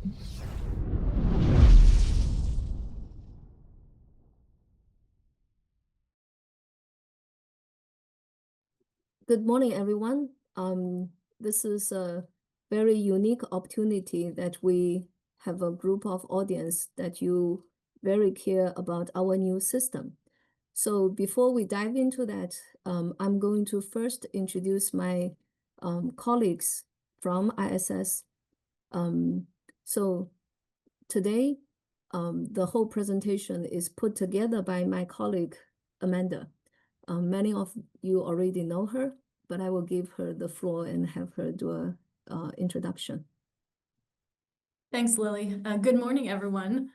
Good morning, everyone. This is a very unique opportunity that we have a group of audience that you very care about our new system. So before we dive into that, I'm going to first introduce my colleagues from ISS. So today, the whole presentation is put together by my colleague, Amanda. Many of you already know her, but I will give her the floor and have her do a introduction. Thanks, Lily. Good morning, everyone.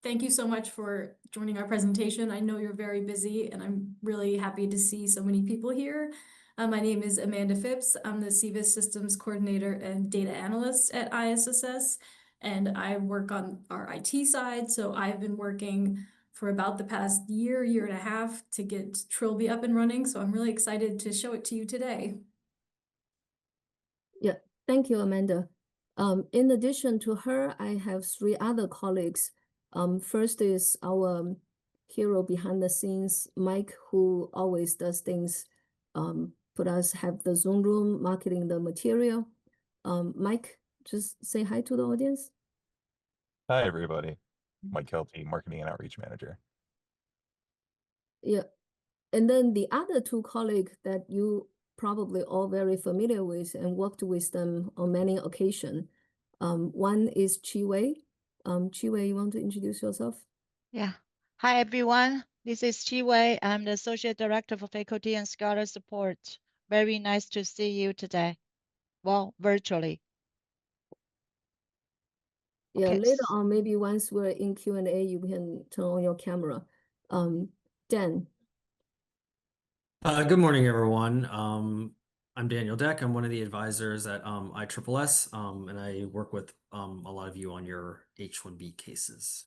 Thank you so much for joining our presentation. I know you're very busy, and I'm really happy to see so many people here. My name is Amanda Phipps. I'm the CVIS Systems Coordinator and Data Analyst at ISSS, and I work on our IT side. So I've been working for about the past year and a half to get Trilby up and running. So I'm really excited to show it to you today. Yeah, thank you, Amanda. In addition to her, I have three other colleagues. First is our hero behind the scenes, Mike, who always does things, have the Zoom room, marketing the material. Mike, just say hi to the audience. Hi, everybody. Mike Kelty, Marketing and Outreach Manager. Yeah. And then the other two colleagues that you probably all very familiar with and worked with them on many occasions. One is Chi Wei. Chi Wei, you want to introduce yourself? Yeah. Hi, everyone. This is Chi Wei. I'm the Associate Director for Faculty and Scholar Support. Very nice to see you today. Well, virtually. Yeah, Okay. later on, maybe once we're in Q&A, you can turn on your camera. Dan. Good morning, everyone. I'm Daniel Deck. I'm one of the advisors at ISSS, and I work with a lot of you on your H-1B cases.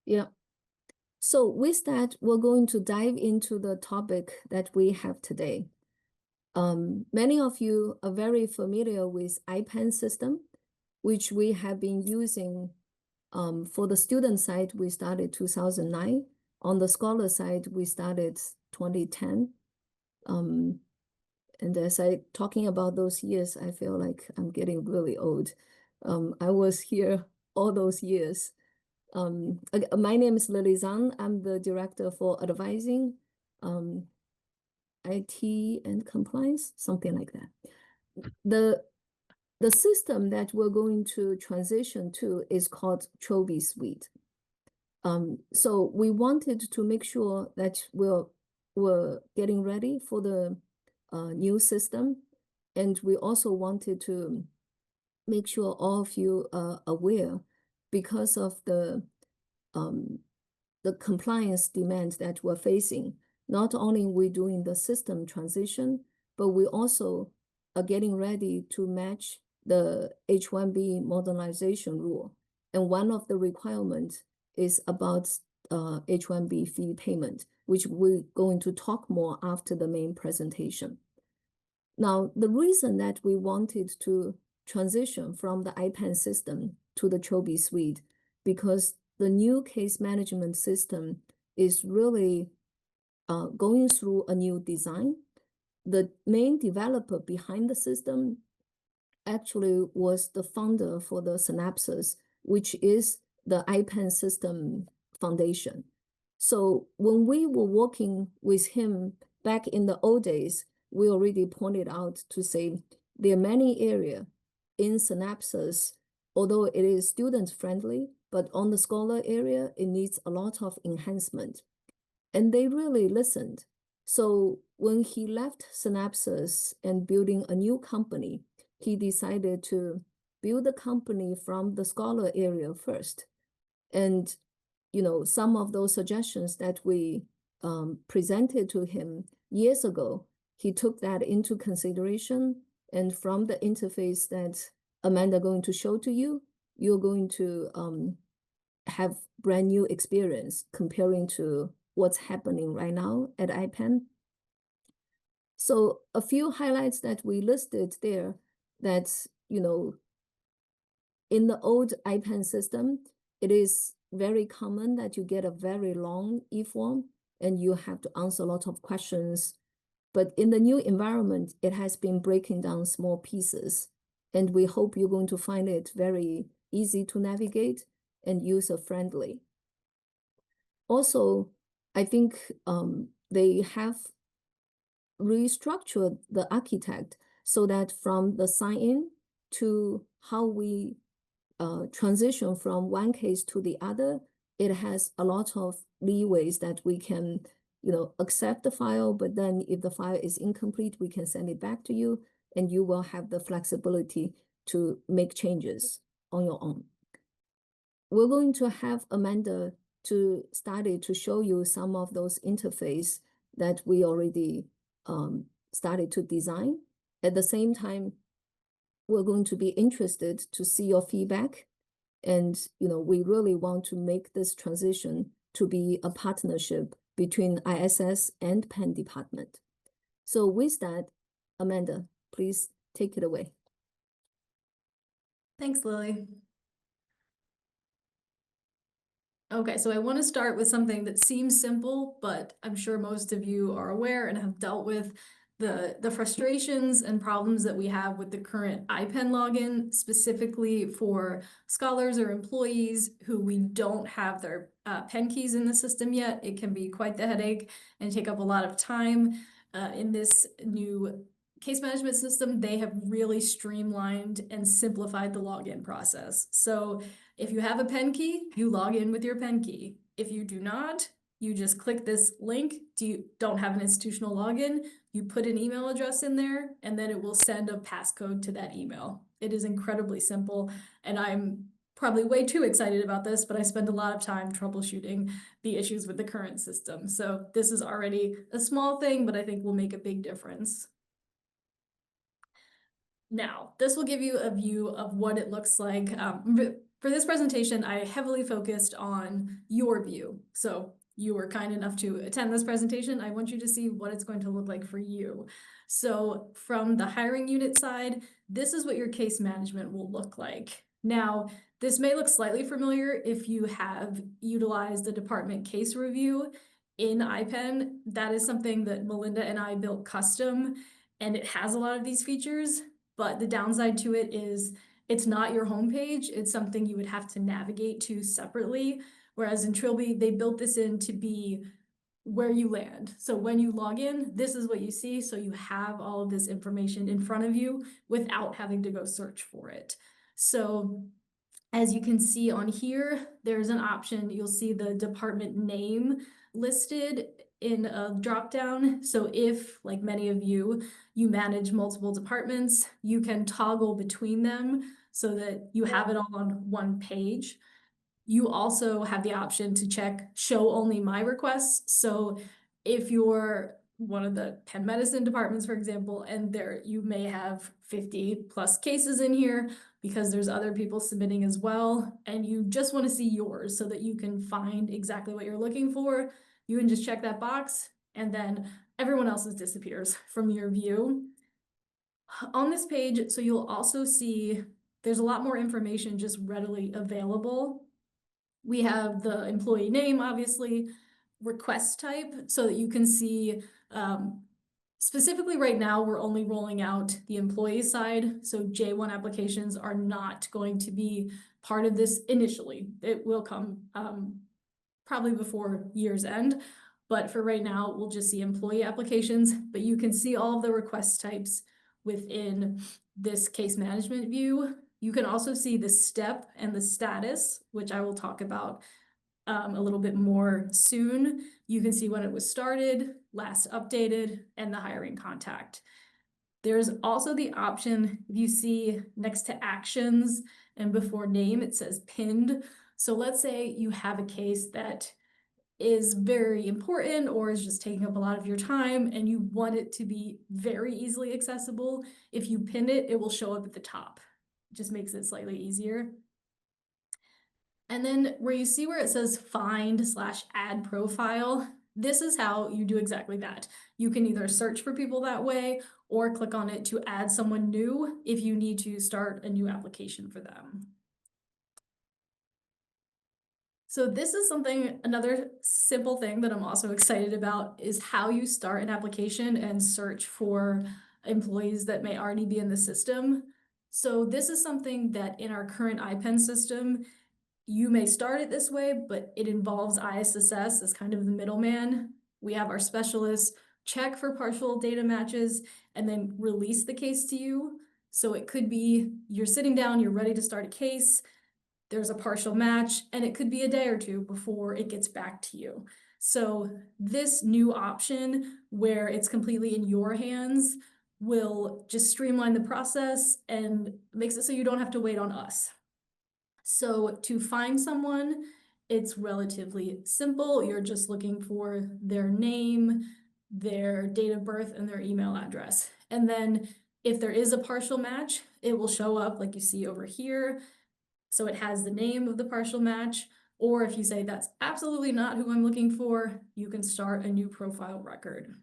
Yeah. So with that, we're going to dive into the topic that we have today. Many of you are very familiar with IPAN system, which we have been using for the student side. We started 2009. On the scholar side, we started 2010. And as I talking about those years, I feel like I'm getting really old. I was here all those years. My name is Lily Zhang. I'm the director for advising, IT and compliance, something like that. The system that we're going to transition to is called Trilby Suite. So we wanted to make sure that we're getting ready for the new system, and we also wanted to make sure all of you are aware because of the compliance demands that we're facing. Not only are we doing the system transition, but we also are getting ready to match the H-1B modernization rule. And one of the requirements is about H-1B fee payment, which we're going to talk more after the main presentation. Now, the reason that we wanted to transition from the IPAN system to the Trilby Suite, because the new case management system is really going through a new design. The main developer behind the system actually was the founder for the Synapses, which is the IPAN system foundation. So when we were working with him back in the old days, we already pointed out to say there are many areas in Synapses, although it is student friendly, but on the scholar area, it needs a lot of enhancement. And they really listened. So when he left Synapses and building a new company, he decided to build the company from the scholar area first. And, you know, some of those suggestions that we presented to him years ago, he took that into consideration. And from the interface that Amanda going to show to you, you're going to have brand new experience comparing to what's happening right now at IPAN. So a few highlights that we listed there that, you know, in the old IPEN system, it is very common that you get a very long e-form and you have to answer a lot of questions. But in the new environment, it has been breaking down small pieces. And we hope you're going to find it very easy to navigate and user-friendly. Also, I think they have restructured the architect so that from the sign-in to how we transition from one case to the other, it has a lot of leeways that we can, accept the file, but then if the file is incomplete, we can send it back to you, and you will have the flexibility to make changes on your own. We're going to have Amanda to study to show you some of those interface that we already started to design. At the same time, we're going to be interested to see your feedback. And, we really want to make this transition to be a partnership between ISS and Penn department. So with that, Amanda, please take it away. Thanks, Lily. Okay, so I want to start with something that seems simple, but I'm sure most of you are aware and have dealt with the frustrations and problems that we have with the current IPEN login, specifically for scholars or employees who we don't have their pen keys in the system yet. It can be quite the headache and take up a lot of time. In this new case management system, they have really streamlined and simplified the login process. So if you have a pen key, you log in with your pen key. If you do not, you just click this link. Don't have an institutional login, you put an email address in there, and then it will send a passcode to that email. It is incredibly simple, and I'm probably way too excited about this, but I spend a lot of time troubleshooting the issues with the current system. So this is already a small thing, but I think will make a big difference. Now, this will give you a view of what it looks like. For this presentation, I heavily focused on your view. So you were kind enough to attend this presentation. I want you to see what it's going to look like for you. So from the hiring unit side, this is what your case management will look like. Now, this may look slightly familiar if you have utilized the department case review in IPEN. That is something that Melinda and I built custom, and it has a lot of these features, but the downside to it is it's not your homepage. It's something you would have to navigate to separately. Whereas in Trilby, they built this in to be where you land. So when you log in, this is what you see. So you have all of this information in front of you without having to go search for it. So as you can see on here, there's an option. You'll see the department name listed in a dropdown. So if, like many of you, you manage multiple departments, you can toggle between them so that you have it all on one page. You also have the option to check show only my requests. So if you're one of the Penn Medicine departments, for example, and you may have 50 plus cases in here because there's other people submitting as well, and you just want to see yours so that you can find exactly what you're looking for, you can just check that box, and then everyone else's disappears from your view. On this page, so you'll also see there's a lot more information just readily available. We have the employee name, obviously, request type, so that you can see, specifically right now, we're only rolling out the employee side. So J1 applications are not going to be part of this initially. It will come probably before year's end. But for right now, we'll just see employee applications, but you can see all of the request types within this case management view. You can also see the step and the status, which I will talk about a little bit more soon. You can see when it was started, last updated, and the hiring contact. There's also the option, if you see next to actions and before name, it says pinned. So let's say you have a case that is very important or is just taking up a lot of your time and you want it to be very easily accessible. If you pin it, it will show up at the top. It just makes it slightly easier. And then where you see where it says find/add profile, this is how you do exactly that. You can either search for people that way or click on it to add someone new if you need to start a new application for them. So this is another simple thing that I'm also excited about is how you start an application and search for employees that may already be in the system. So this is something that in our current IPEN system, you may start it this way, but it involves ISSS as kind of the middleman. We have our specialists check for partial data matches and then release the case to you. So it could be you're sitting down, you're ready to start a case, there's a partial match, and it could be a day or two before it gets back to you. So this new option where it's completely in your hands will just streamline the process and makes it so you don't have to wait on us. So to find someone, it's relatively simple. You're just looking for their name, their date of birth, and their email address. And then if there is a partial match, it will show up like you see over here. So it has the name of the partial match, or if you say that's absolutely not who I'm looking for, you can start a new profile record.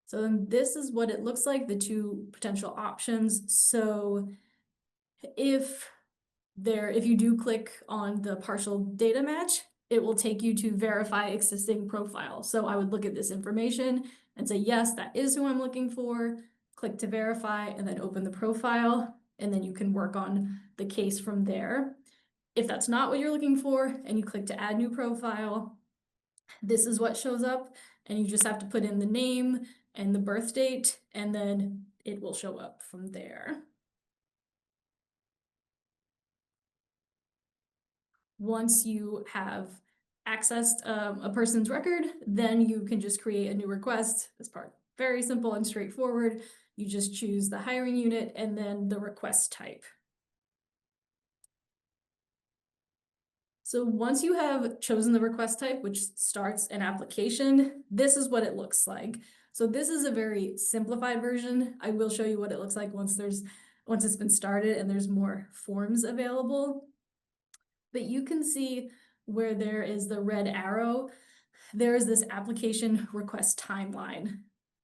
So then this is what it looks like, the two potential options. So if you do click on the partial data match, it will take you to verify existing profile. So I would look at this information and say, yes, that is who I'm looking for, click to verify, and then open the profile, and then you can work on the case from there. If that's not what you're looking for, and you click to add new profile, this is what shows up, and you just have to put in the name and the birth date, and then it will show up from there. Once you have accessed a person's record, then you can just create a new request. This part, very simple and straightforward. You just choose the hiring unit and then the request type. So once you have chosen the request type, which starts an application, this is what it looks like. So this is a very simplified version. I will show you what it looks like once it's been started and there's more forms available. But you can see where there is the red arrow, there is this application request timeline.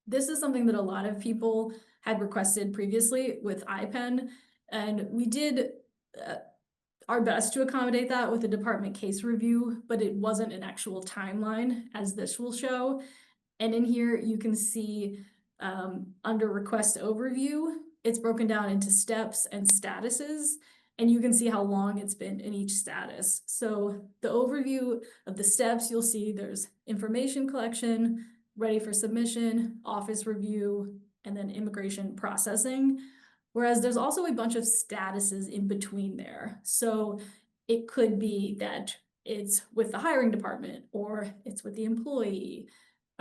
This is something that a lot of people had requested previously with IPEN, and we did our best to accommodate that with a department case review, but it wasn't an actual timeline, as this will show. And in here, you can see under request overview, it's broken down into steps and statuses, and you can see how long it's been in each status. So the overview of the steps, you'll see there's information collection, ready for submission, office review, and then immigration processing. Whereas there's also a bunch of statuses in between there. So it could be that it's with the hiring department or it's with the employee,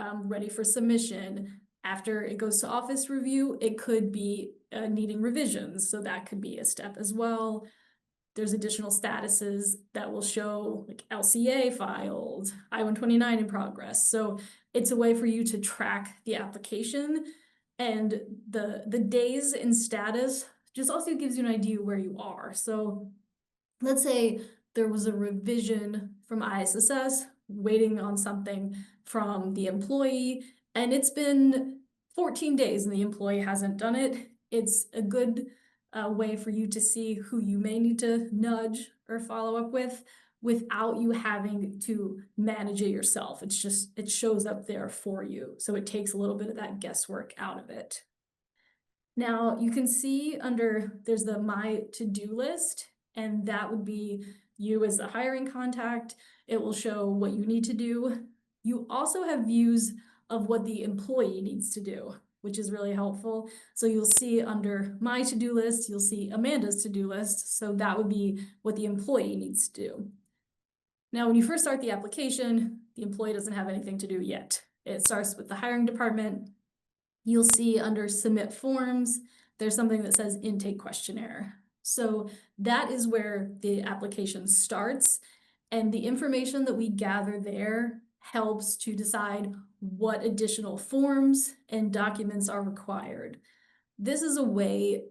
ready for submission. After it goes to office review, it could be needing revisions. So that could be a step as well. There's additional statuses that will show like LCA filed, I-129 in progress. So it's a way for you to track the application, and the days in status just also gives you an idea where you are. So let's say there was a revision from ISSS waiting on something from the employee, and it's been 14 days and the employee hasn't done it. It's a good way for you to see who you may need to nudge or follow up with without you having to manage it yourself. It's just, it shows up there for you. So it takes a little bit of that guesswork out of it. Now you can see there's the My To-Do list, and that would be you as the hiring contact. It will show what you need to do. You also have views of what the employee needs to do, which is really helpful. So you'll see under My To-Do list, you'll see Amanda's to-do list. So that would be what the employee needs to do. Now, when you first start the application, the employee doesn't have anything to do yet. It starts with the hiring department. You'll see under Submit Forms, there's something that says Intake Questionnaire. So that is where the application starts, and the information that we gather there helps to decide what additional forms and documents are required. This is a way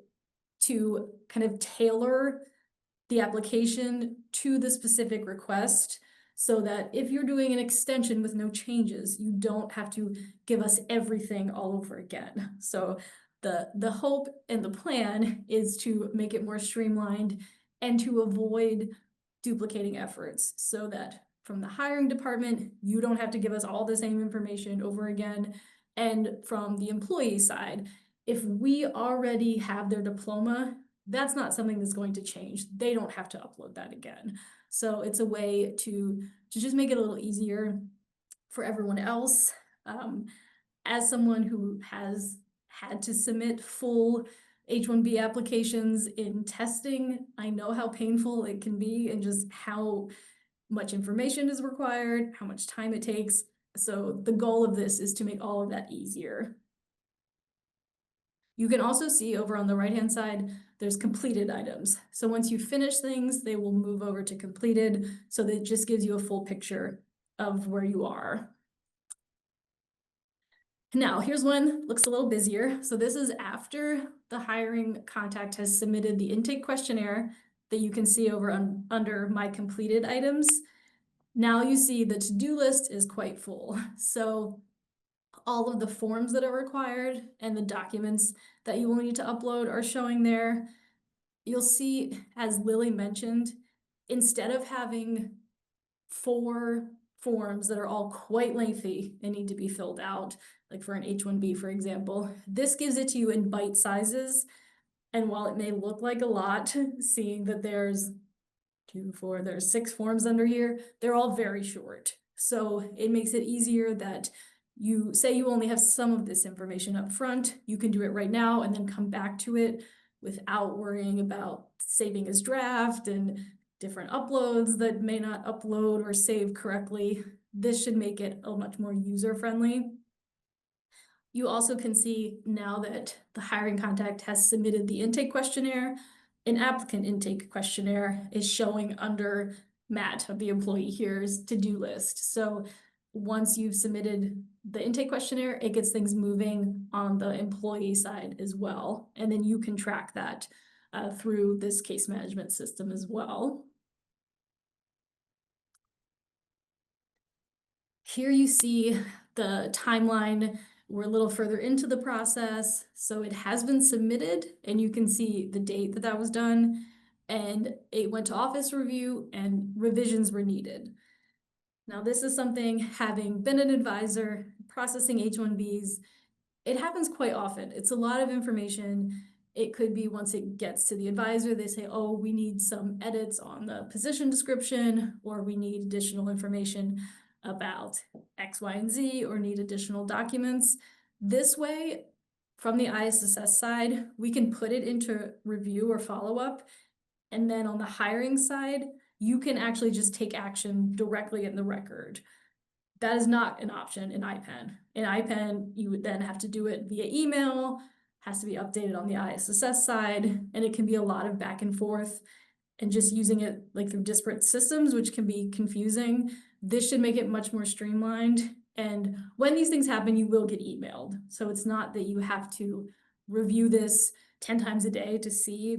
to kind of tailor the application to the specific request, so that if you're doing an extension with no changes, you don't have to give us everything all over again. So the hope and the plan is to make it more streamlined and to avoid duplicating efforts, so that from the hiring department, you don't have to give us all the same information over again. And from the employee side, if we already have their diploma, that's not something that's going to change. They don't have to upload that again. So it's a way to just make it a little easier for everyone else. As someone who has had to submit full H-1B applications in testing, I know how painful it can be and just how much information is required, how much time it takes. So the goal of this is to make all of that easier. You can also see over on the right-hand side, there's completed items. So once you finish things, they will move over to completed. So that just gives you a full picture of where you are. Now, here's one, looks a little busier. So this is after the hiring contact has submitted the intake questionnaire that you can see over under my completed items. Now you see the to-do list is quite full. So all of the forms that are required and the documents that you will need to upload are showing there. You'll see, as Lily mentioned, instead of having 4 forms that are all quite lengthy and need to be filled out, like for an H-1B, for example, this gives it to you in bite sizes. And while it may look like a lot, seeing that there's 2, 4, there's 6 forms under here, they're all very short. So it makes it easier that you say you only have some of this information up front, you can do it right now and then come back to it without worrying about saving as draft and different uploads that may not upload or save correctly. This should make it a much more user-friendly. You also can see now that the hiring contact has submitted the intake questionnaire, an applicant intake questionnaire is showing under Matt, of the employee here's to-do list. So once you've submitted the intake questionnaire, it gets things moving on the employee side as well. And then you can track that through this case management system as well. Here you see the timeline. We're a little further into the process, so it has been submitted, and you can see the date that that was done, and it went to office review, and revisions were needed. Now, this is something, having been an advisor, processing H-1Bs, it happens quite often. It's a lot of information. It could be once it gets to the advisor, they say, oh, we need some edits on the position description, or we need additional information about X, Y, and Z, or need additional documents. This way, from the ISSS side, we can put it into review or follow-up. And then on the hiring side, you can actually just take action directly in the record. That is not an option in IPEN. In IPEN, you would then have to do it via email, has to be updated on the ISSS side, and it can be a lot of back and forth and just using it like through disparate systems, which can be confusing. This should make it much more streamlined. And when these things happen, you will get emailed. So it's not that you have to review this 10 times a day to see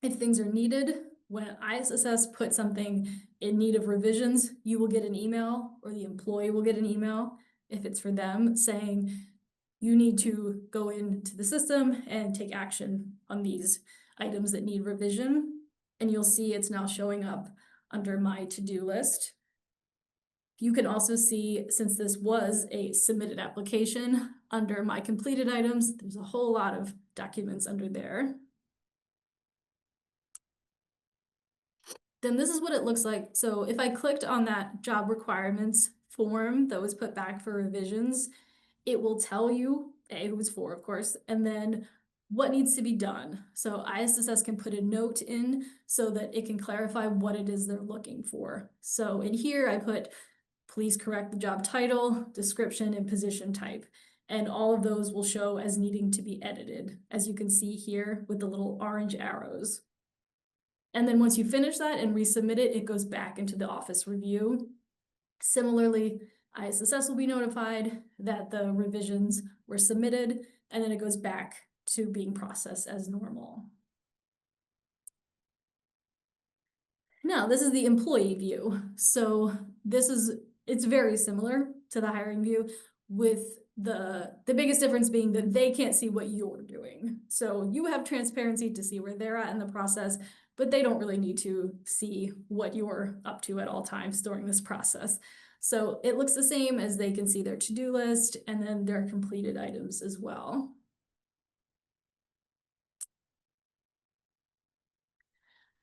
if things are needed. When ISSS puts something in need of revisions, you will get an email, or the employee will get an email if it's for them, saying you need to go into the system and take action on these items that need revision. And you'll see it's now showing up under my to-do list. You can also see, since this was a submitted application, under my completed items, there's a whole lot of documents under there. Then this is what it looks like. So if I clicked on that job requirements form that was put back for revisions, it will tell you, A, who it's for, of course, and then what needs to be done. So ISSS can put a note in so that it can clarify what it is they're looking for. So in here, I put, please correct the job title, description, and position type. And all of those will show as needing to be edited, as you can see here with the little orange arrows. And then once you finish that and resubmit it, it goes back into the office review. Similarly, ISSS will be notified that the revisions were submitted, and then it goes back to being processed as normal. Now, this is the employee view. So it's very similar to the hiring view, with the biggest difference being that they can't see what you're doing. So you have transparency to see where they're at in the process, but they don't really need to see what you're up to at all times during this process. So it looks the same as they can see their to-do list and then their completed items as well.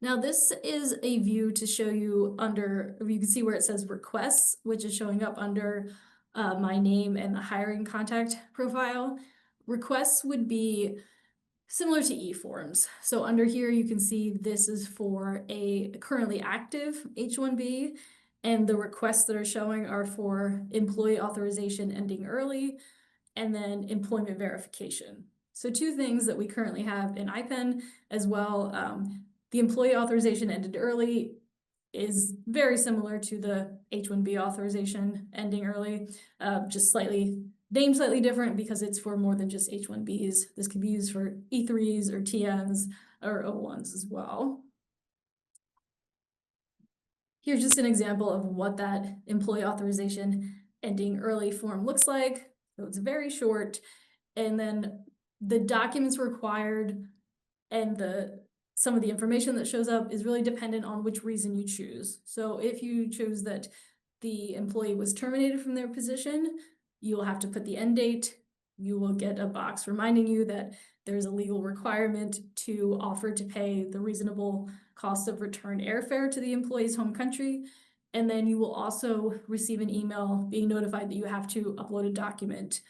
Now this is a view to show you under, you can see where it says requests, which is showing up under my name and the hiring contact profile. Requests would be similar to e-forms. So under here, you can see this is for a currently active H-1B, and the requests that are showing are for employee authorization ending early, and then employment verification. So two things that we currently have in IPEN as well. The employee authorization ended early is very similar to the H-1B authorization ending early, just named slightly different because it's for more than just H-1Bs. This can be used for E3s or TNs or O1s as well. Here's just an example of what that employee authorization ending early form looks like. So it's very short, and then the documents required and some of the information that shows up is really dependent on which reason you choose. So if you choose that the employee was terminated from their position, you will have to put the end date. You will get a box reminding you that there's a legal requirement to offer to pay the reasonable cost of return airfare to the employee's home country. And then you will also receive an email being notified that you have to upload a document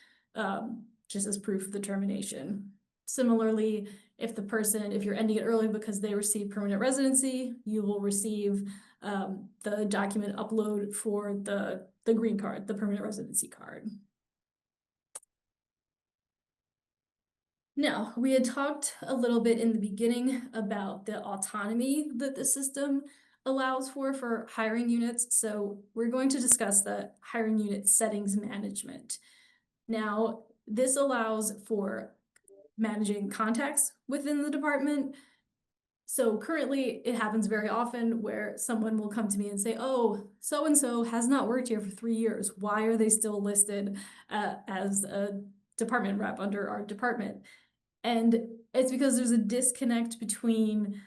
just as proof of the termination. Similarly, if you're ending it early because they receive permanent residency, you will receive the document upload for the green card, the permanent residency card. Now, we had talked a little bit in the beginning about the autonomy that the system allows for hiring units. So we're going to discuss the hiring unit settings management. Now, this allows for managing contacts within the department. So currently it happens very often where someone will come to me and say, oh, so-and-so has not worked here for 3 years. Why are they still listed as a department rep under our department? And it's because there's a disconnect between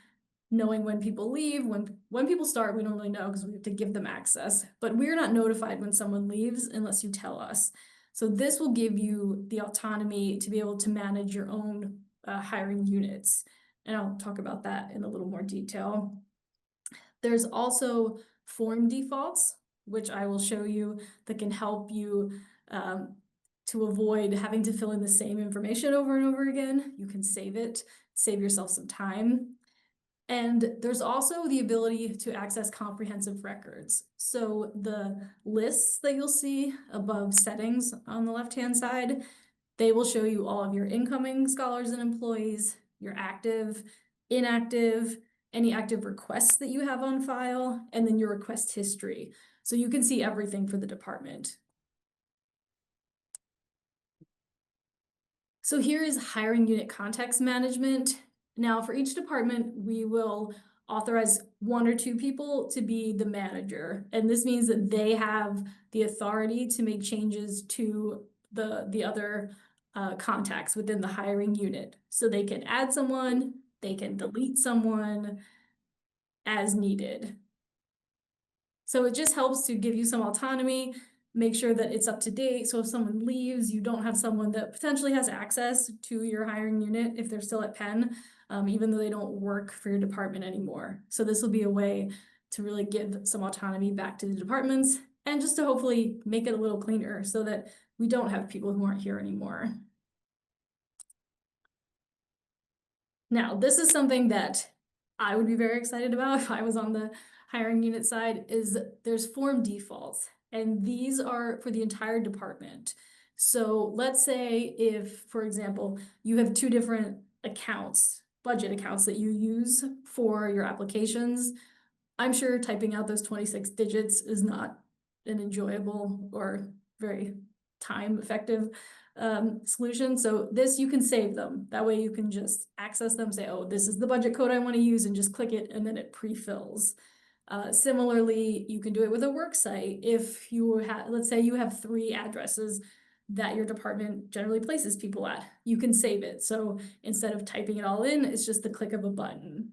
knowing when people leave. When people start, we don't really know because we have to give them access, but we're not notified when someone leaves unless you tell us. So this will give you the autonomy to be able to manage your own hiring units. And I'll talk about that in a little more detail. There's also form defaults, which I will show you, that can help you to avoid having to fill in the same information over and over again. You can save it, save yourself some time. And there's also the ability to access comprehensive records. So the lists that you'll see above settings on the left-hand side, they will show you all of your incoming scholars and employees, your active, inactive, any active requests that you have on file, and then your request history. So you can see everything for the department. So here is hiring unit context management. Now for each department, we will authorize 1 or 2 people to be the manager. And this means that they have the authority to make changes to the other contacts within the hiring unit. So they can add someone, they can delete someone as needed. So it just helps to give you some autonomy, make sure that it's up to date. So if someone leaves, you don't have someone that potentially has access to your hiring unit if they're still at Penn, even though they don't work for your department anymore. So this will be a way to really give some autonomy back to the departments and just to hopefully make it a little cleaner so that we don't have people who aren't here anymore. Now, this is something that I would be very excited about if I was on the hiring unit side, is there's form defaults, and these are for the entire department. So let's say if, for example, you have 2 different accounts, budget accounts that you use for your applications, I'm sure typing out those 26 digits is not an enjoyable or very time effective solution. So this, you can save them. That way you can just access them, say, oh, this is the budget code I want to use, and just click it, and then it pre-fills. Similarly, you can do it with a work site. If you have, let's say you have 3 addresses that your department generally places people at, you can save it. So instead of typing it all in, it's just the click of a button.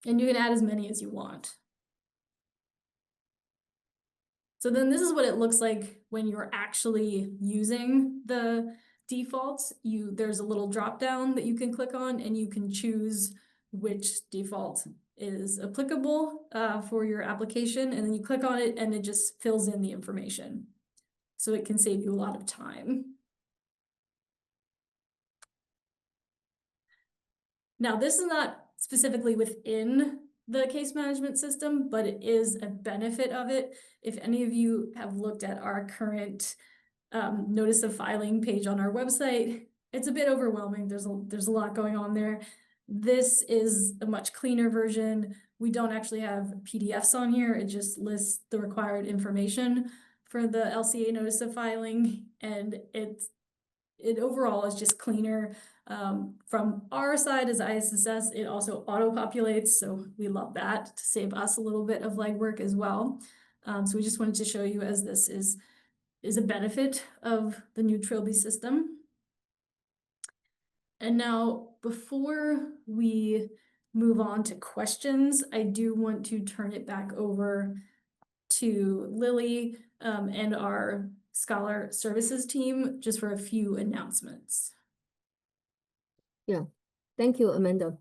And you can add as many as you want. So then this is what it looks like when you're actually using the defaults. There's a little drop down that you can click on and you can choose which default is applicable for your application. And then you click on it and it just fills in the information. So it can save you a lot of time. Now, this is not specifically within the case management system, but it is a benefit of it. If any of you have looked at our current notice of filing page on our website, it's a bit overwhelming. There's a lot going on there. This is a much cleaner version. We don't actually have PDFs on here. It just lists the required information for the LCA notice of filing, and it overall is just cleaner. From our side as ISSS, it also auto-populates, so we love that to save us a little bit of legwork as well. So we just wanted to show you as this is a benefit of the new Trilby system. And now, before we move on to questions, I do want to turn it back over to Lily and our Scholar Services team just for a few announcements. Yeah, thank you, Amanda.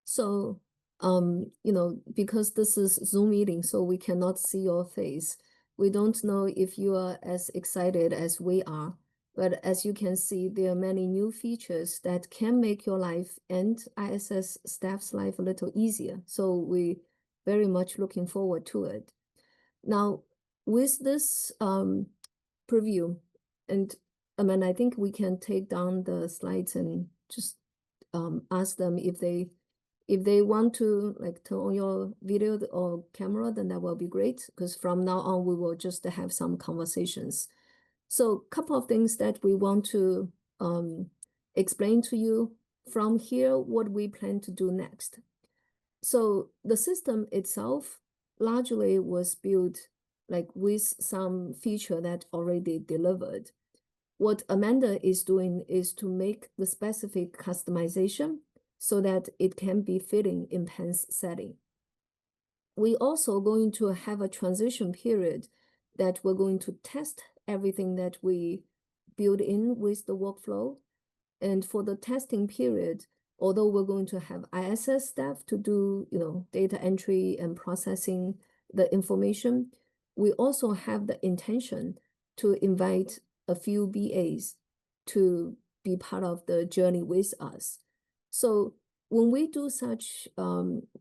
So, because this is Zoom meeting, so we cannot see your face. We don't know if you are as excited as we are, but as you can see, there are many new features that can make your life and ISS staff's life a little easier. So we very much looking forward to it. Now, with this preview, and Amanda, I think we can take down the slides and just ask them if they want to like turn on your video or camera, then that will be great, because from now on we will just have some conversations. So a couple of things that we want to explain to you from here, what we plan to do next. So the system itself largely was built like with some feature that already delivered. What Amanda is doing is to make the specific customization so that it can be fitting in Penn's setting. We also going to have a transition period that we're going to test everything that we build in with the workflow. And for the testing period, although we're going to have ISS staff to do, data entry and processing the information, we also have the intention to invite a few BAs to be part of the journey with us. So when we do such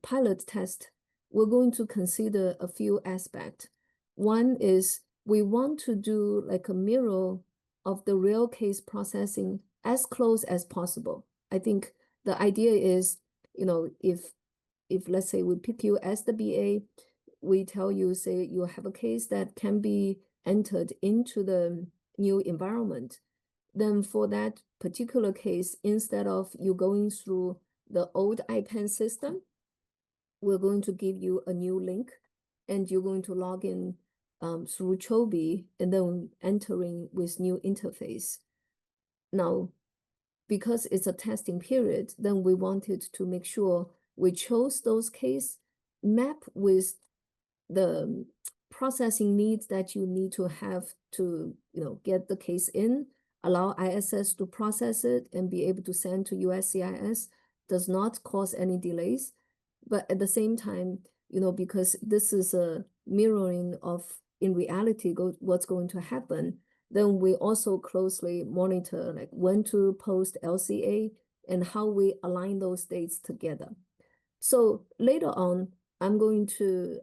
pilot test, we're going to consider a few aspects. One is we want to do like a mirror of the real case processing as close as possible. I think the idea is, if let's say we pick you as the BA, we tell you, say you have a case that can be entered into the new environment, then for that particular case, instead of you going through the old IPEN system, we're going to give you a new link and you're going to log in through Trilby and then entering with new interface. Now, because it's a testing period, then we wanted to make sure we chose those cases map with the processing needs that you need to have to, get the case in, allow ISS to process it and be able to send to USCIS, does not cause any delays. But at the same time, because this is a mirroring of, in reality, what's going to happen, then we also closely monitor like when to post LCA and how we align those dates together. So later on, I'm going to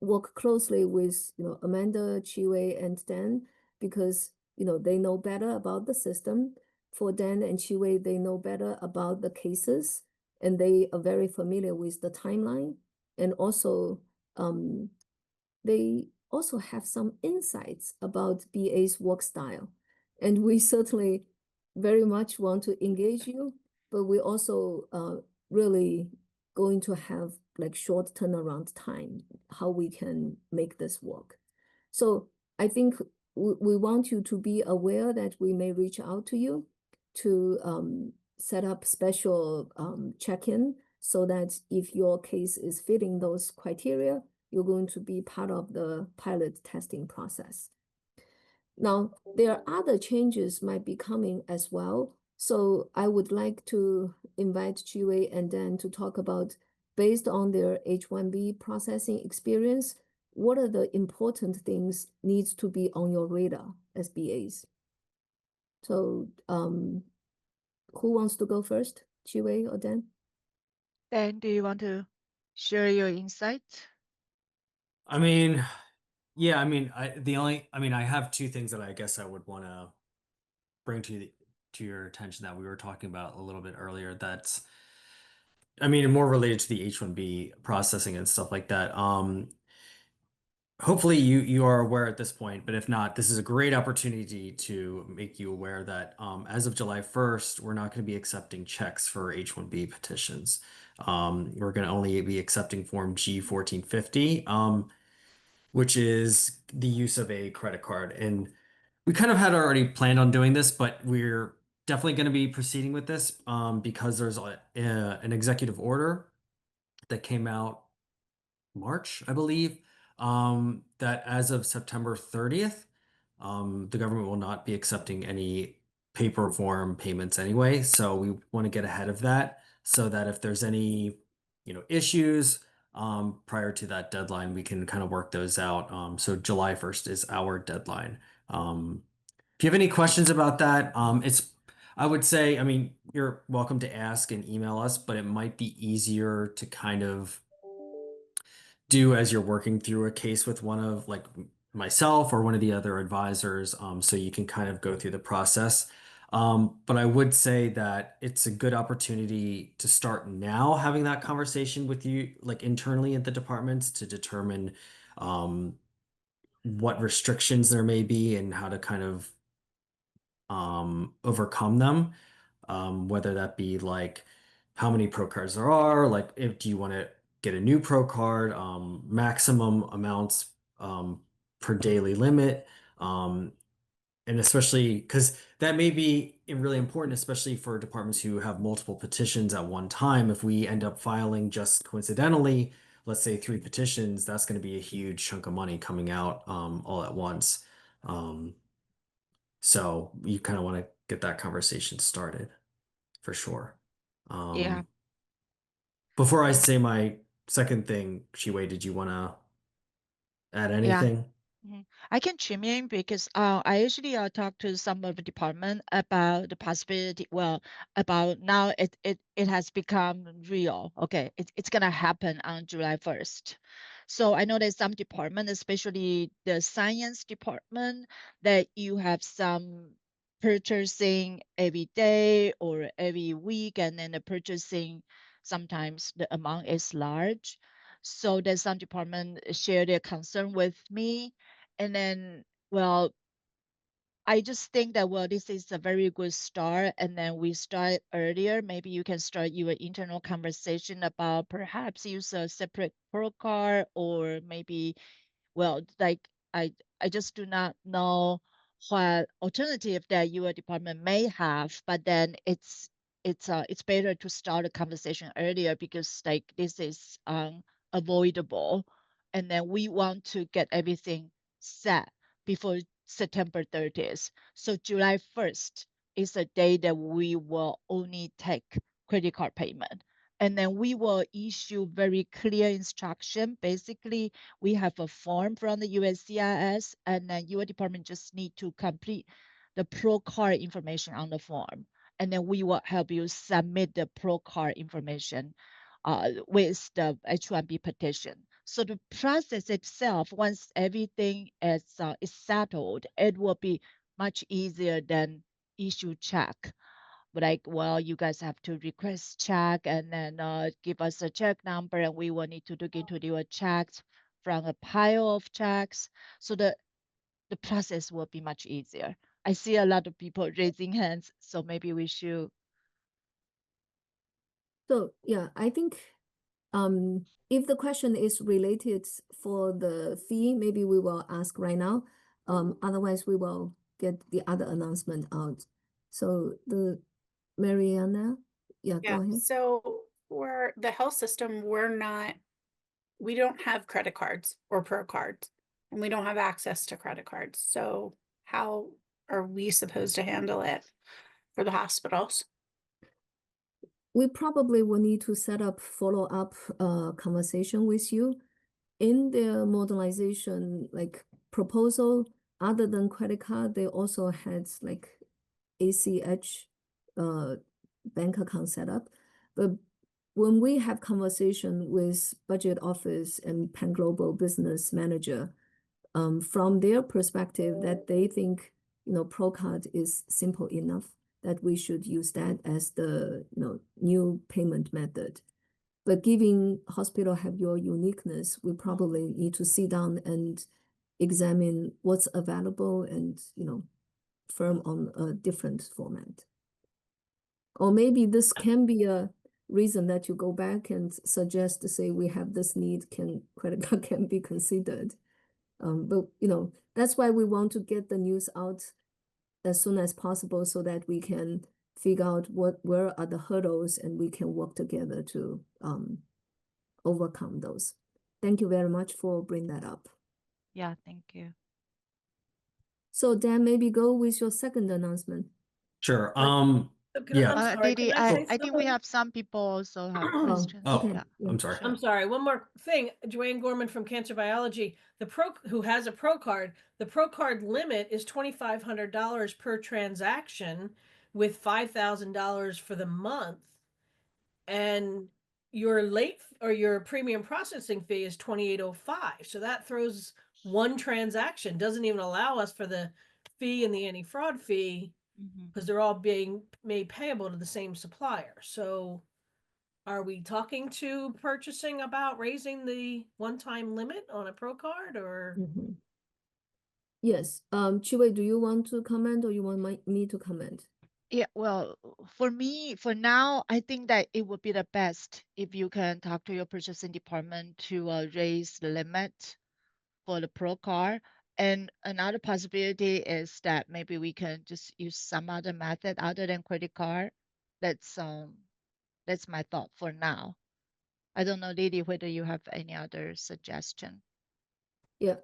work closely with Amanda, Chiwei, and Dan, because they know better about the system. For Dan and Chiwei, they know better about the cases, and they are very familiar with the timeline, and also they also have some insights about BA's work style. And we certainly very much want to engage you, but we also really going to have like short turnaround time, how we can make this work. So I think we want you to be aware that we may reach out to you to set up special check-in so that if your case is fitting those criteria, you're going to be part of the pilot testing process. Now, there are other changes might be coming as well. So I would like to invite Jiwei and Dan to talk about, based on their H-1B processing experience, what are the important things needs to be on your radar as BAs? So who wants to go first, Jiwei or Dan? Dan, do you want to share your insight? I mean, yeah, I mean, I have two things that I guess I would want to bring to your attention that we were talking about a little bit earlier. That's, I mean, more related to the H-1B processing and stuff like that. Hopefully you are aware at this point, but if not, this is a great opportunity to make you aware that as of July 1st, we're not going to be accepting checks for H-1B petitions. We're going to only be accepting Form G1450, which is the use of a credit card. And we kind of had already planned on doing this, but we're definitely going to be proceeding with this because there's an executive order that came out March, I believe, that as of September 30th, the government will not be accepting any paper form payments anyway. So we want to get ahead of that so that if there's any, issues prior to that deadline, we can kind of work those out. So July 1st is our deadline. If you have any questions about that, I would say, I mean, you're welcome to ask and email us, but it might be easier to kind of do as you're working through a case with one of like myself or one of the other advisors, so you can kind of go through the process. But I would say that it's a good opportunity to start now having that conversation with you, like internally at the departments, to determine what restrictions there may be and how to kind of overcome them. Whether that be like how many pro cards there are, like if do you want to get a new pro card, maximum amounts per daily limit, and especially because that may be really important, especially for departments who have multiple petitions at one time. If we end up filing just coincidentally, let's say 3 petitions, that's going to be a huge chunk of money coming out all at once. So you kind of want to get that conversation started for sure. Yeah. Before I say my second thing, Shiwei, did you want to add anything? I can chime in because I usually talk to some of the department about the possibility. Well, about now it has become real. Okay, it's gonna happen on July 1st. So I know that some department, especially the science department, that you have some purchasing every day or every week, and then the purchasing sometimes the amount is large. So there's some department share their concern with me. And then, well, I just think that, well, this is a very good start. And then we start earlier. Maybe you can start your internal conversation about perhaps use a separate pro card, or maybe, well, like I just do not know what alternative that your department may have, but then it's better to start a conversation earlier because like this is avoidable, and then we want to get everything set before September 30th. So July 1st is a day that we will only take credit card payment. And then we will issue very clear instruction. Basically, we have a form from the USCIS, and then your department just need to complete the pro card information on the form. And then we will help you submit the pro card information with the H-1B petition. So the process itself, once everything is settled, it will be much easier than issue check. But like, well, you guys have to request check and then give us a check number, and we will need to look into your checks from a pile of checks. So the process will be much easier. I see a lot of people raising hands, so maybe we should. So yeah, I think if the question is related for the fee, maybe we will ask right now. Otherwise we will get the other announcement out. So the Mariana, yeah, go ahead. So for the health system, we don't have credit cards or pro cards, and we don't have access to credit cards. So how are we supposed to handle it for the hospitals? We probably will need to set up follow-up conversation with you. In their modernization like proposal, other than credit card, they also had like ACH bank account setup. But when we have conversation with budget office and Pan Global business manager, from their perspective, that they think pro card is simple enough that we should use that as the new payment method. But given hospital have your uniqueness, we probably need to sit down and examine what's available and firm on a different format. Or maybe this can be a reason that you go back and suggest to say we have this need, credit card can be considered. But that's why we want to get the news out as soon as possible so that we can figure out where are the hurdles and we can work together to overcome those. Thank you very much for bringing that up. Yeah, thank you. So Dan, maybe go with your second announcement. Sure. Yeah. Yeah. I'm sorry, Didi, can I say I think we something? have some people also have Oh, questions. Oh, Yeah. I'm sorry. I'm sorry. One more thing. Joanne Gorman from Cancer Biology, who has a pro card. The pro card limit is $2,500 per transaction, with $5,000 for the month, and your premium processing fee is $2,805. So that throws one transaction. Doesn't even allow us for the fee and the anti-fraud fee, Mhm. because they're all being made payable to the same supplier. So are we talking to purchasing about raising the one-time limit on a pro card, or? Mhm. Yes, Chiwei, do you want to comment or you want me to comment? Yeah, well, for me, for now, I think that it would be the best if you can talk to your purchasing department to raise the limit for the pro card. And another possibility is that maybe we can just use some other method other than credit card. That's my thought for now. I don't know, Lily, whether you have any other suggestion. Yeah,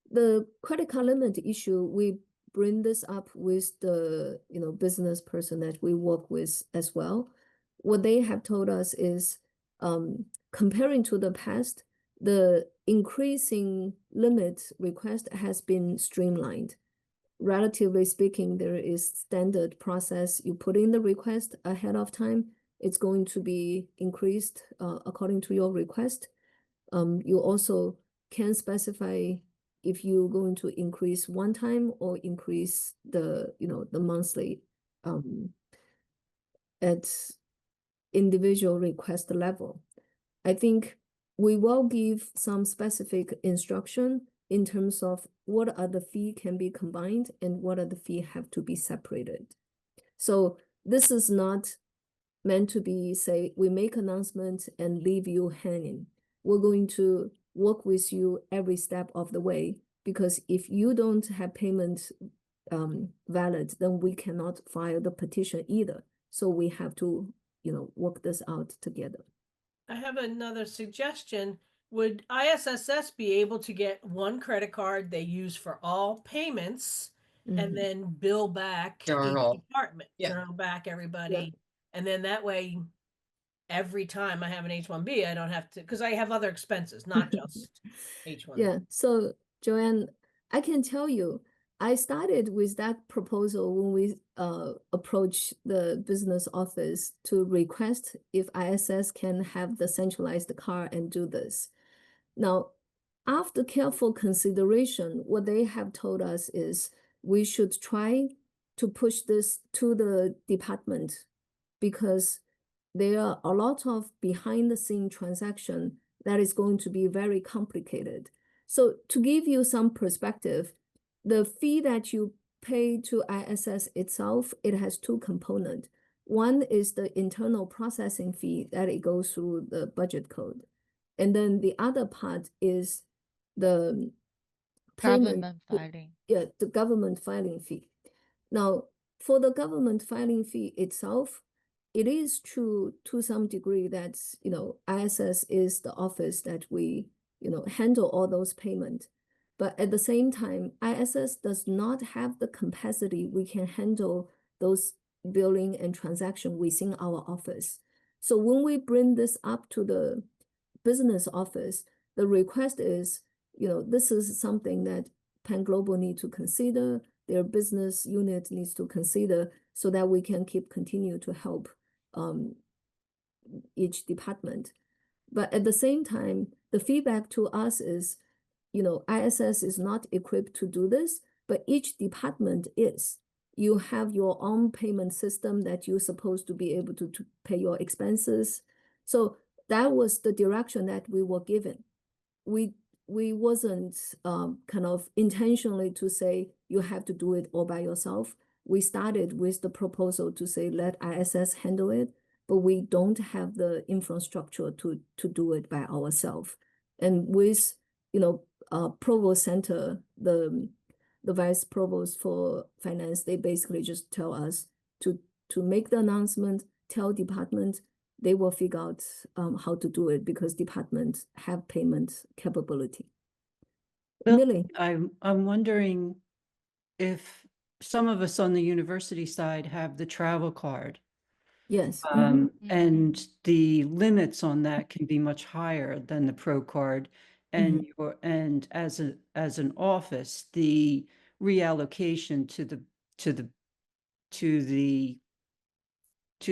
the credit card limit issue, we bring this up with the business person that we work with as well. What they have told us is comparing to the past, the increasing limit request has been streamlined. Relatively speaking, there is standard process. You put in the request ahead of time, it's going to be increased according to your request. You also can specify if you're going to increase one time or increase the monthly at individual request level. I think we will give some specific instruction in terms of what are the fee can be combined and what are the fee have to be separated. So this is not meant to be say we make announcement and leave you hanging. We're going to work with you every step of the way, because if you don't have payment valid, then we cannot file the petition either. So we have to work this out together. I have another suggestion. Would ISSS be able to get one credit card they use for all payments, and then bill back each Journal. department, Yeah. journal back everybody? And then that way, every time I have an H-1B, I don't have to, because I have other expenses, not just H-1B. Yeah, so Joanne, I can tell you, I started with that proposal when we approached the business office to request if ISS can have the centralized card and do this. Now, after careful consideration, what they have told us is we should try to push this to the department, because there are a lot of behind the scene transaction that is going to be very complicated. So to give you some perspective, the fee that you pay to ISS itself, it has two components. One is the internal processing fee that it goes through the budget code. And then the other part is the payment, Government filing. yeah, the government filing fee. Now, for the government filing fee itself, it is true to some degree that, ISS is the office that we, handle all those payments. But at the same time, ISS does not have the capacity we can handle those billing and transaction within our office. So when we bring this up to the business office, the request is, this is something that Penn Global need to consider, their business unit needs to consider, so that we can continue to help each department. But at the same time, the feedback to us is, ISS is not equipped to do this, but each department is. You have your own payment system that you're supposed to be able to pay your expenses. So that was the direction that we were given. We wasn't kind of intentionally to say you have to do it all by yourself. We started with the proposal to say let ISS handle it, but we don't have the infrastructure to do it by ourselves. And with Provost Center, the vice provost for finance, they basically just tell us to make the announcement, tell department, they will figure out how to do it because departments have payment capability. Bill, Millie? I'm wondering if some of us on the university side have the travel card. Yes. And the limits on that can be much higher than the Pro card. And and as an office, the reallocation to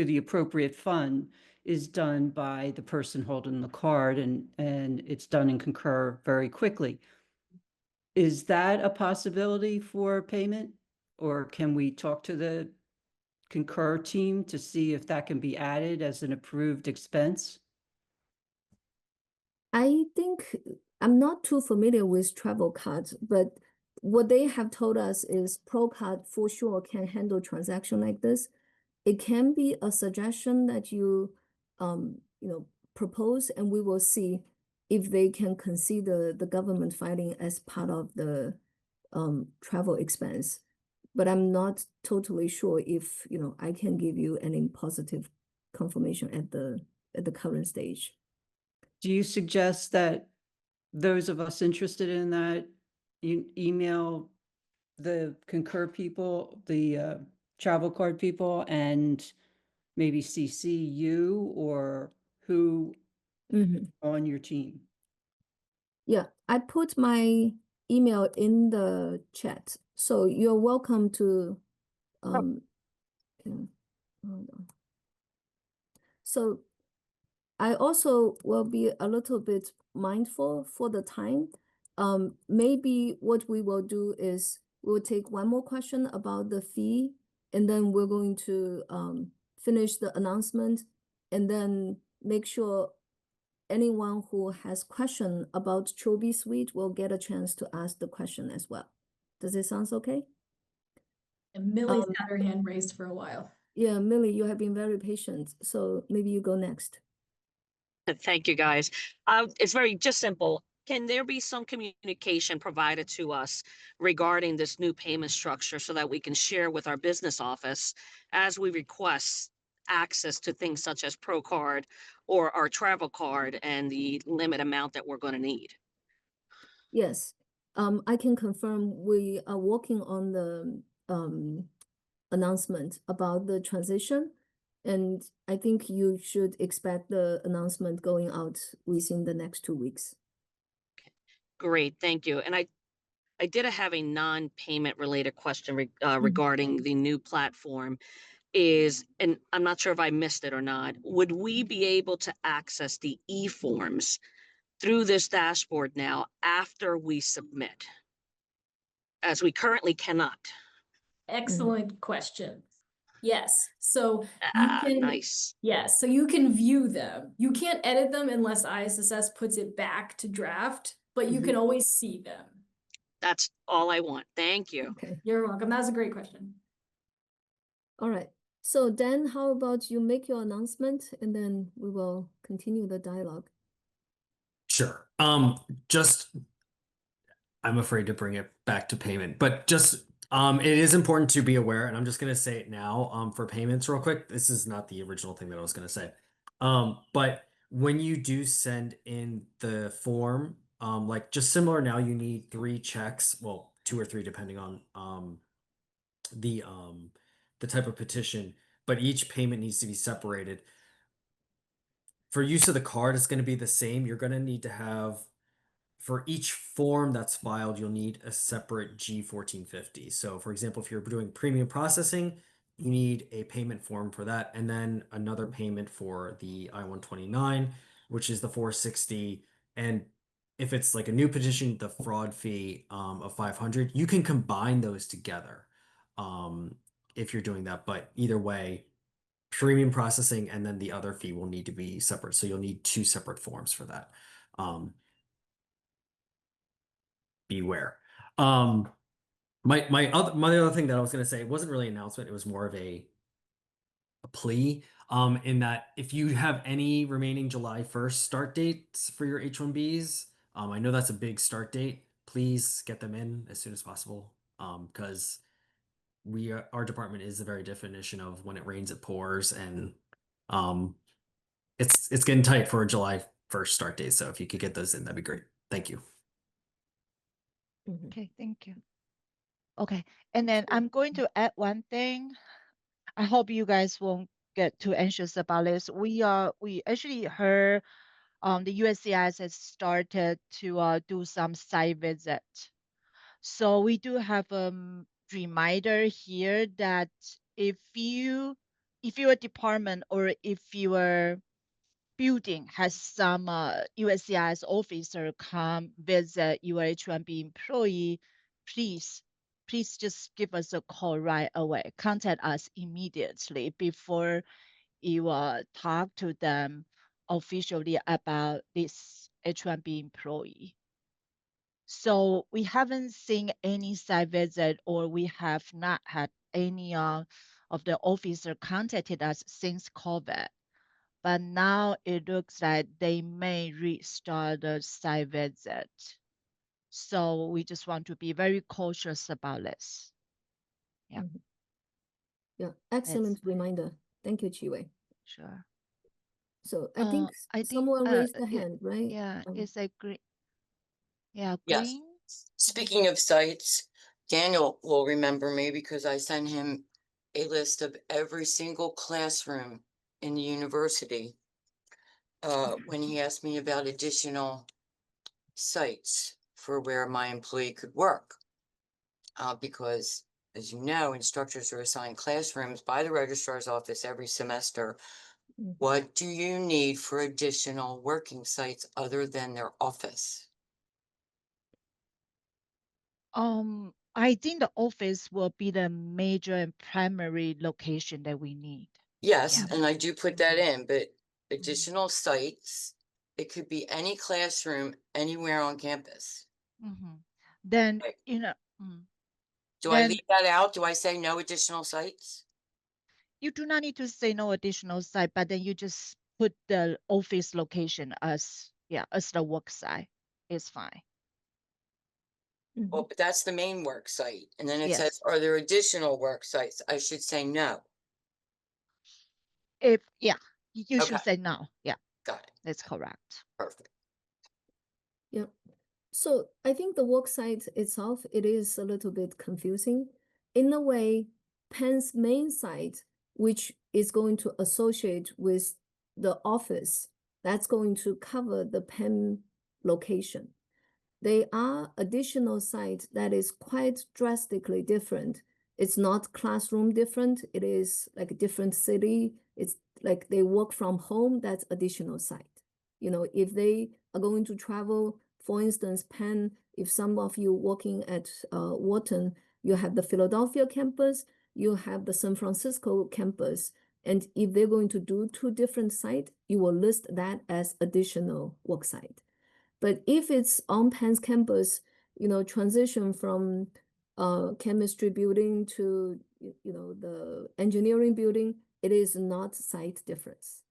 the appropriate fund is done by the person holding the card, and it's done in Concur very quickly. Is that a possibility for payment, or can we talk to the Concur team to see if that can be added as an approved expense? I think I'm not too familiar with travel cards, but what they have told us is Pro card for sure can handle transaction like this. It can be a suggestion that you propose, and we will see if they can consider the government filing as part of the travel expense. But I'm not totally sure if I can give you any positive confirmation at the current stage. Do you suggest that those of us interested in that, you email the Concur people, the travel card people, and maybe CC you or who on your team? Yeah, I put my email in the chat, so you're welcome to yeah, hold on. So I also will be a little bit mindful for the time. Maybe what we will do is we'll take one more question about the fee, and then we're going to finish the announcement, and then make sure anyone who has question about Trilby Suite will get a chance to ask the question as well. Does it sound okay? And Millie's had her hand raised for a while. Yeah, Millie, you have been very patient, so maybe you go next. Thank you, guys. It's just simple. Can there be some communication provided to us regarding this new payment structure so that we can share with our business office as we request access to things such as Pro card or our travel card and the limit amount that we're going to need? Yes, I can confirm we are working on the announcement about the transition, and I think you should expect the announcement going out within the next 2 weeks. Great, thank you. And I did have a non-payment related question regarding the new platform. And I'm not sure if I missed it or not, would we be able to access the e-forms through this dashboard now after we submit, as we currently cannot? Excellent question. Yes, so you can, Nice. yes, so you can view them. You can't edit them unless ISSS puts it back to draft, but you can always see them. That's all I want. Thank you. Okay, You're welcome. That was a great question. all right. So Dan, how about you make your announcement, and then we will continue the dialogue. Sure. I'm afraid to bring it back to payment, but just It is important to be aware, and I'm just gonna say it now, for payments real quick. This is not the original thing that I was gonna say. But when you do send in the form, like just similar now, you need 3 checks, well, 2 or 3 depending on the type of petition, but each payment needs to be separated. For use of the card, it's gonna be the same. You're gonna need to have for each form that's filed, you'll need a separate G1450. So for example, if you're doing premium processing, you need a payment form for that, and then another payment for the I-129, which is the 460. And if it's like a new petition, the fraud fee of 500, you can combine those together if you're doing that. But either way, premium processing and then the other fee will need to be separate. So you'll need 2 separate forms for that. Beware. My other thing that I was gonna say, it wasn't really an announcement, it was more of a plea. In that if you have any remaining July 1st start dates for your H-1Bs, I know that's a big start date. Please get them in as soon as possible. Because our department is the very definition of when it rains, it pours, and it's getting tight for a July 1st start date. So if you could get those in, that'd be great. Thank you. Okay, thank you. Okay, and then I'm going to add one thing. I hope you guys won't get too anxious about this. We actually heard the USCIS has started to do some site visit. So we do have a reminder here that if your department or if your building has some USCIS officer come visit your H-1B employee, please just give us a call right away. Contact us immediately before you talk to them officially about this H-1B employee. So we haven't seen any site visit, or we have not had any of the officer contacted us since COVID. But now it looks like they may restart the site visit. So we just want to be very cautious about this. Yeah. Yeah, excellent reminder. Thank you, Chiwei. Sure. So I think I think someone raised a hand, right? Yeah, it's a green. Yeah, Yes. green. Speaking of sites, Daniel will remember me because I sent him a list of every single classroom in the university when he asked me about additional sites for where my employee could work. Because, as you know, instructors are assigned classrooms by the registrar's office every semester. Mhm. What do you need for additional working sites other than their office? I think the office will be the major and primary location that we need. Yes, Yeah. and I do put that in, but additional sites, it could be any classroom anywhere on campus. Then, Right. Do I then leave that out? Do I say no additional sites? you do not need to say no additional site, but then you just put the office location as the work site. It's fine. Well, but that's the main work site. And then it Yes. says, are there additional work sites? I should say no. You should Okay. say no. Yeah, Got it. that's correct. Perfect. Yeah. So I think the work site itself, it is a little bit confusing. In a way, Penn's main site, which is going to associate with the office, that's going to cover the Penn location. There are additional sites that is quite drastically different. It's not classroom different. It is like a different city. It's like they work from home. That's additional site. You know, if they are going to travel, for instance, Penn, if some of you working at Wharton, you have the Philadelphia campus, you have the San Francisco campus. And if they're going to do 2 different sites, you will list that as additional work site. But if it's on Penn's campus, you know, transition from chemistry building to, you know, the engineering building, it is not site difference.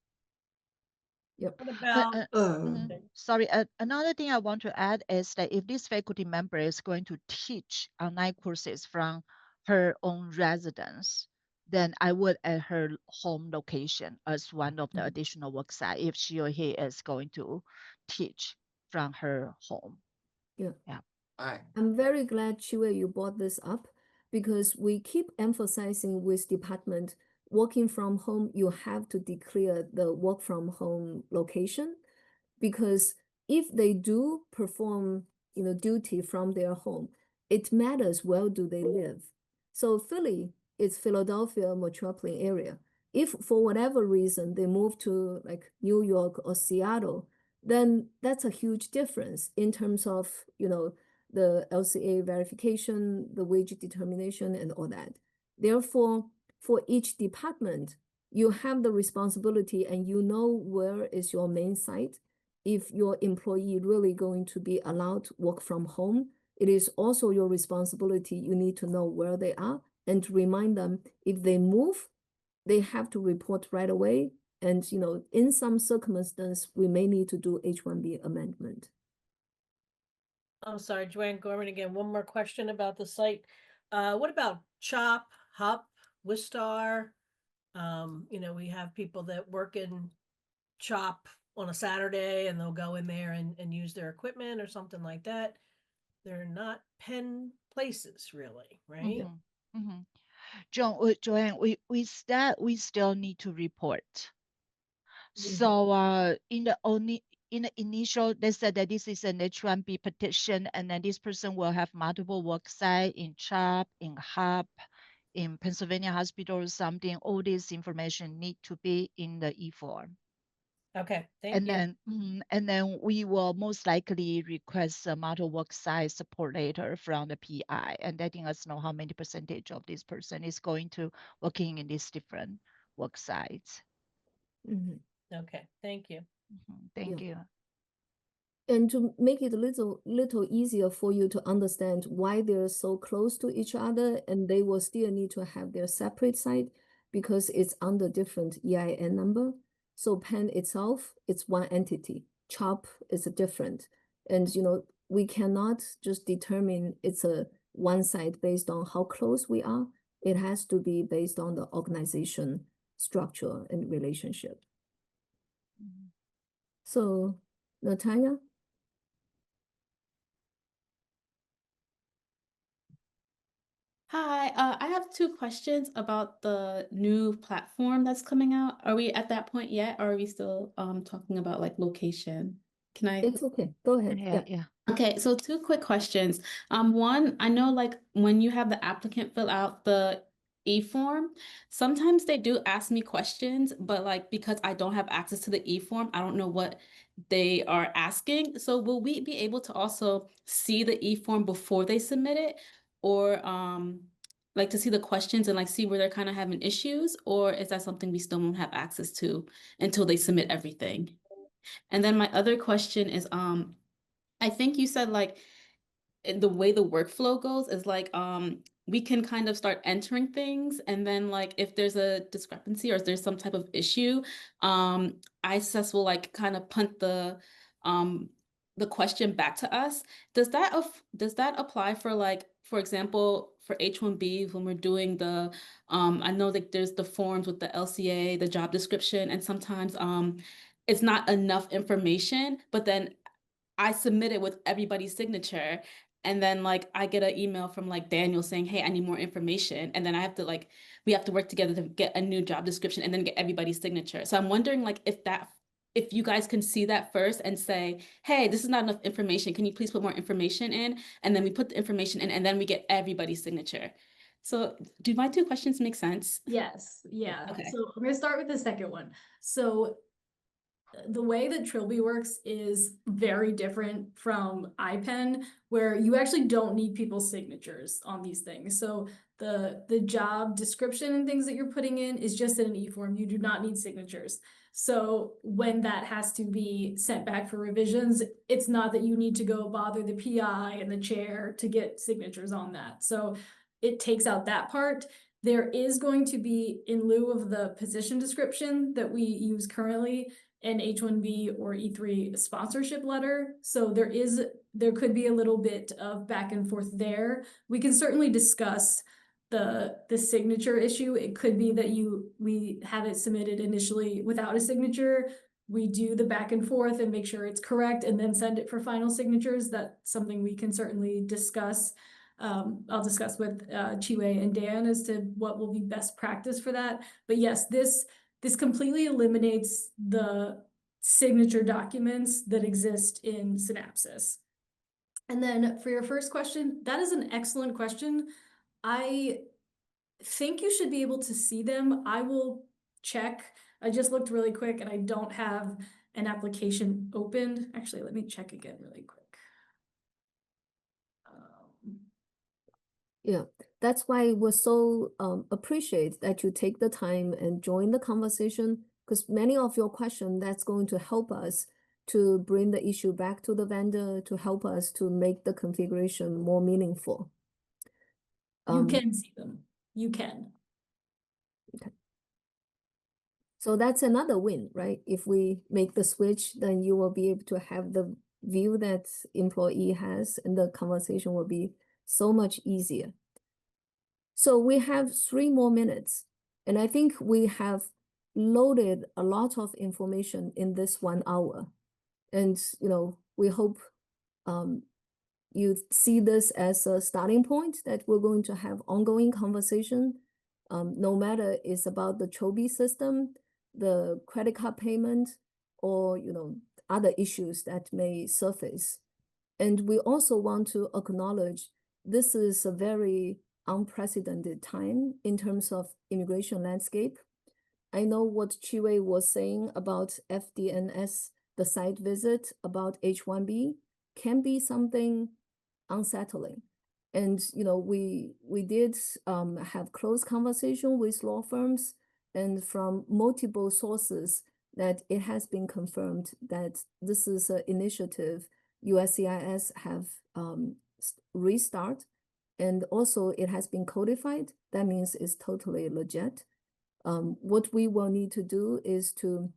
Yep. What about, Sorry, another thing I want to add is that if this faculty member is going to teach online courses from her own residence, then I would add her home location as one of the additional work site if she or he is going to teach from her home. Yeah. All right. I'm very glad, Chiwe, you brought this up because we keep emphasizing with department working from home, you have to declare the work from home location, because if they do perform, duty from their home, it matters where do they live. So Philly is Philadelphia metropolitan area. If for whatever reason they move to like New York or Seattle, then that's a huge difference in terms of, the LCA verification, the wage determination, and all that. Therefore, for each department, you have the responsibility and you know where is your main site. If your employee really going to be allowed to work from home, it is also your responsibility. You need to know where they are and to remind them if they move, they have to report right away. And, in some circumstance, we may need to do H-1B amendment. I'm sorry, Joanne Gorman again. One more question about the site. What about CHOP, HUP, Wistar? We have people that work in CHOP on a Saturday and they'll go in there and use their equipment or something like that. They're not pen places really, right? Joanne, we still need to report. So in the initial, they said that this is an H-1B petition, and then this person will have multiple work site in CHOP, in HUP, in Pennsylvania Hospital or something. All this information need to be in the e-form. Okay, thank you. And then we will most likely request a multiple work site support letter from the PI and letting us know how many percentage of this person is going to working in these different work sites. Okay, thank you. Thank you. And to make it a little easier for you to understand why they're so close to each other, and they will still need to have their separate site because it's under different EIN number. So PEN itself, it's one entity. CHOP is different. And, we cannot just determine it's a one site based on how close we are. It has to be based on the organization structure and relationship. So, Natalia? Hi, I have two questions about the new platform that's coming out. Are we at that point yet, or are we still talking about like location? Can I? It's okay. Go ahead. Yeah. Okay, so two quick questions. One, I know like when you have the applicant fill out the e-form, sometimes they do ask me questions, but like because I don't have access to the e-form, I don't know what they are asking. So will we be able to also see the e-form before they submit it? Or like to see the questions and like see where they're kind of having issues? Or is that something we still won't have access to until they submit everything? And then my other question is I think you said like the way the workflow goes is like we can kind of start entering things, and then like if there's a discrepancy or if there's some type of issue, ISS will like kind of punt the question back to us. Does that apply for like, for example, for H-1B when we're doing the I know that there's the forms with the LCA, the job description, and sometimes it's not enough information, but then I submit it with everybody's signature, and then like I get an email from like Daniel saying, hey, I need more information, and then I have to like we have to work together to get a new job description and then get everybody's signature. So I'm wondering like if you guys can see that first and say, hey, this is not enough information, can you please put more information in? And then we put the information in and then we get everybody's signature. So do my two questions make sense? Yes, yeah. Okay. So I'm gonna start with the second one. So the way that Trilby works is very different from IPEN, where you actually don't need people's signatures on these things. So the job description and things that you're putting in is just in an e-form. You do not need signatures. So when that has to be sent back for revisions, it's not that you need to go bother the PI and the chair to get signatures on that. So it takes out that part. There is going to be, in lieu of the position description that we use currently, an H-1B or E3 sponsorship letter. So there could be a little bit of back and forth there. We can certainly discuss the signature issue. It could be that we have it submitted initially without a signature. We do the back and forth and make sure it's correct and then send it for final signatures. That's something we can certainly discuss. I'll discuss with Chiwe and Dan as to what will be best practice for that. But yes, this completely eliminates the signature documents that exist in Synapsys. And then for your first question, that is an excellent question. I think you should be able to see them. I will check. I just looked really quick and I don't have an application opened. Actually, let me check again really quick. Yeah, that's why we're so appreciate that you take the time and join the conversation, because many of your questions, that's going to help us to bring the issue back to the vendor to help us to make the configuration more meaningful. You can see them. You can. Okay. So that's another win, right? If we make the switch, then you will be able to have the view that employee has, and the conversation will be so much easier. So we have 3 more minutes, and I think we have loaded a lot of information in this 1 hour. And, we hope you see this as a starting point that we're going to have ongoing conversation, no matter it's about the Trilby system, the credit card payment, or, other issues that may surface. And we also want to acknowledge this is a very unprecedented time in terms of immigration landscape. I know what Chiwe was saying about FDNS, the site visit about H-1B can be something unsettling. And, we did have close conversation with law firms and from multiple sources that it has been confirmed that this is an initiative USCIS have restart, and also it has been codified. That means it's totally legit. What we will need to do is to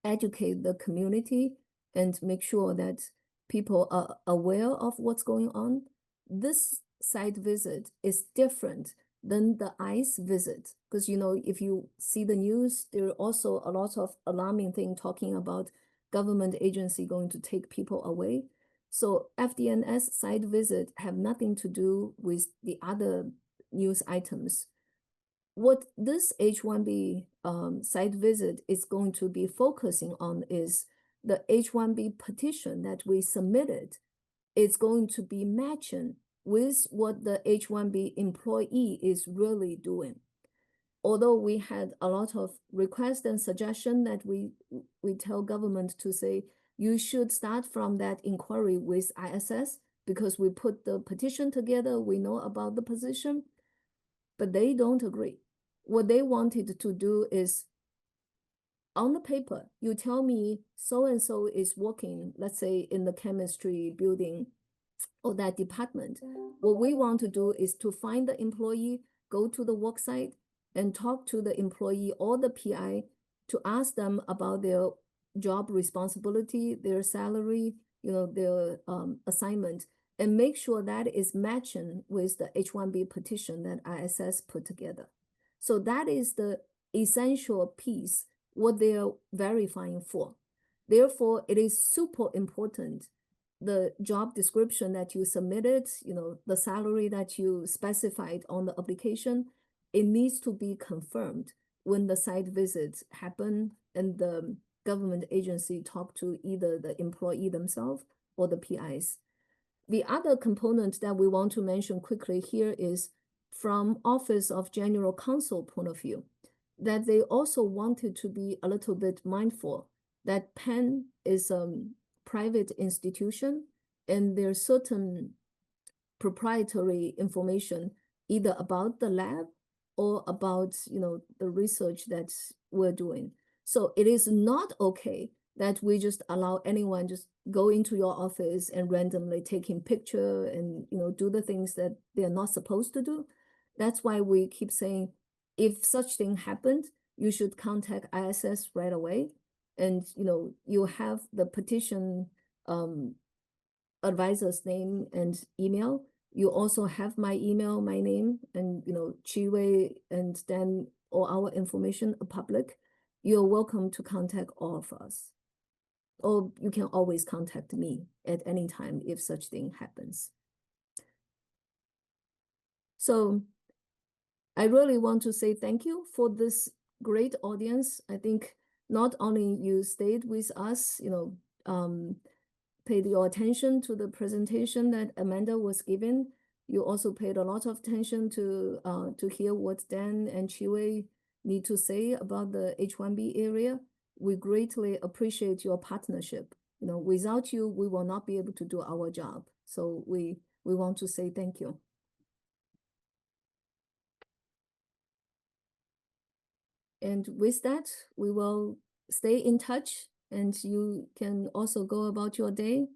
educate the community and make sure that people are aware of what's going on. This site visit is different than the ICE visit, because if you see the news, there are also a lot of alarming things talking about government agency going to take people away. So FDNS site visit have nothing to do with the other news items. What this H-1B site visit is going to be focusing on is the H-1B petition that we submitted. It's going to be matching with what the H-1B employee is really doing. Although we had a lot of requests and suggestions that we tell government to say, you should start from that inquiry with ISS, because we put the petition together, we know about the position, but they don't agree. What they wanted to do is, on the paper, you tell me so-and-so is working, let's say in the chemistry building or that department. What we want to do is to find the employee, go to the work site and talk to the employee or the PI to ask them about their job responsibility, their salary, their assignment, and make sure that is matching with the H-1B petition that ISS put together. So that is the essential piece, what they're verifying for. Therefore, it is super important, the job description that you submitted, the salary that you specified on the application, it needs to be confirmed when the site visits happen and the government agency talk to either the employee themselves or the PIs. The other component that we want to mention quickly here is from Office of General Counsel point of view, that they also wanted to be a little bit mindful that Penn is a private institution and there's certain proprietary information either about the lab or about the research that we're doing. So it is not okay that we just allow anyone just go into your office and randomly taking picture and do the things that they're not supposed to do. That's why we keep saying, if such thing happened, you should contact ISS right away. And you have the petition advisor's name and email. You also have my email, my name, and Chiwei and then all our information are public. You're welcome to contact all of us. Or you can always contact me at any time if such thing happens. So I really want to say thank you for this great audience. I think not only you stayed with us, paid your attention to the presentation that Amanda was giving. You also paid a lot of attention to hear what Dan and Chiwei need to say about the H-1B area. We greatly appreciate your partnership. Without you, we will not be able to do our job. So we want to say thank you. And with that, we will stay in touch, and you can also go about your day.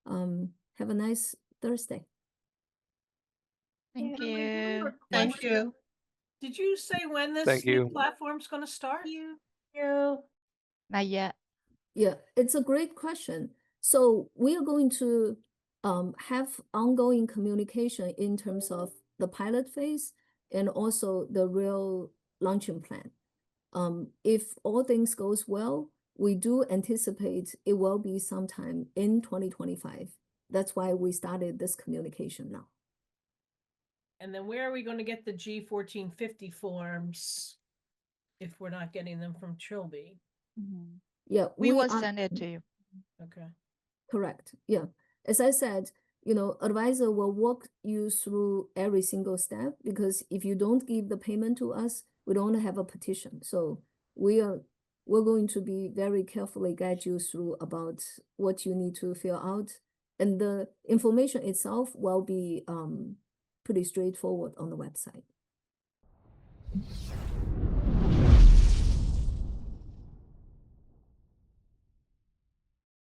Have a nice Thursday. Thank Yeah. you. Thank Question. you. Did you say when this Thank new you. platform's going to start? Not yet. Yeah, it's a great question. So we are going to have ongoing communication in terms of the pilot phase and also the real launching plan. If all things goes well, we do anticipate it will be sometime in 2025. That's why we started this communication now. And then where are we going to get the G1450 forms if we're not getting them from Trilby? Mhm. Yeah, We will are- send it to you. Okay. Correct. Yeah. As I said, advisor will walk you through every single step, because if you don't give the payment to us, we don't have a petition. So we're going to be very carefully guide you through about what you need to fill out. And the information itself will be pretty straightforward on the website.